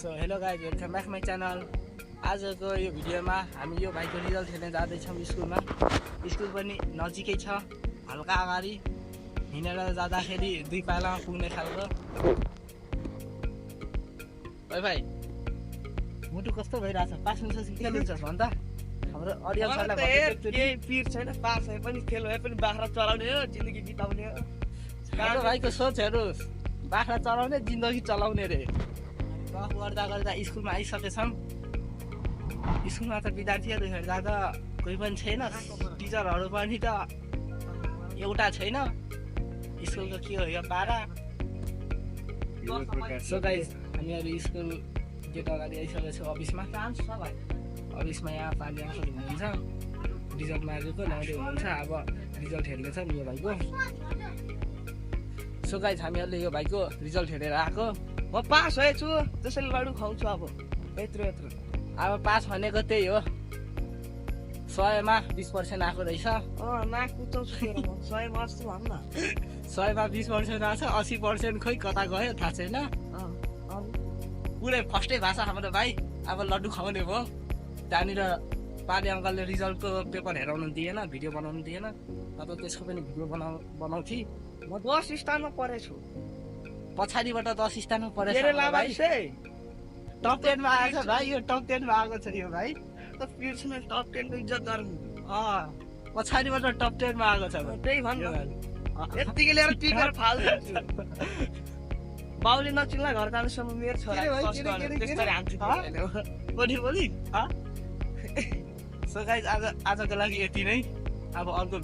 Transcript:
So hello guys welcome back my channel. आजको यो भिडियोमा हामी यो भाइको रिजल्ट हेर्न जाँदैछौँ स्कुलमा। स्कुल पनि नजिकै छ, हल्का अगाडि हिँडेर जाँदाखेरि 2 पाइलामा पुग्ने खालको। ओइ भाइ, मुटु कस्तो भइरहेछ? पास हुन्छ कि फेल हुन्छ भन् त? हाम्रो अडियन्सहरुलाई केही पिर छैन, पास भए पनि फेल भए पनि बाख्रा चलाउने हो, जिन्दगी बिताउने हो। हाम्रो भाइको सोच हेर्नुहोस्, बाख्रा चलाउने जिन्दगी चलाउने रे। गफ गर्दा गर्दा स्कुलमा आइसकेछौँ। स्कुलमा त विद्यार्थीहरू हेर्दा त कोही पनि छैन, टिचरहरू पनि त एउटा छैन। स्कुलको के हो यो पारा। सो गाइस, हामीहरू स्कुल गेट अगाडि आइसकेको छौँ अफिसमा। अफिसमा यहाँ पाली अङ्कल हुनुहुन्छ, रिजल्ट मागेको ल्याउँदै हुनुहुन्छ। अब रिजल्ट हेर्नेछ यो भाइको। सो गाइस, हामीहरूले यो भाइको रिजल्ट हेरेर आएको। म पास भएछु, त्यसैले लड्डु खुवाउँछु। अब यत्रो यत्रो अब पास भनेको त्यही हो, 100मा 20% आएको रहेछ। नाक कुचाउँछु 100मा जस्तो भन् न। 100मा 20% आएको छ, 80% खोइ कता गयो थाहा छैन। पुरै फर्स्टै भाषा हाम्रो भाइ। अब लड्डु खुवाउने भयो। त्यहाँनिर पाले अङ्कलले रिजल्टको पेपर हेराउनु दिएन, भिडियो बनाउनु दिएन। अब त्यसको पनि भिडियो बनाउँथे। म 10 स्थानमा परेछु। पछाडिबाट 10 स्थानमा परेछ भाइ। टप 10 मा आएको छ भाइ, यो टप 10 मा आएको छ यो भाइ। त पिर्छन टप 10 को इज्जत गर्नु। पछाडिबाट टप 10 मा आएको छ। त्यही भन् यतिकै लिएर टिकर फाल्छु। बाउले नचिन्ला घर जानुसम्म मेरो छोरा त्यसरी हान्छु। बोली सो गाइस, आजको लागि यति नै। अब अर्को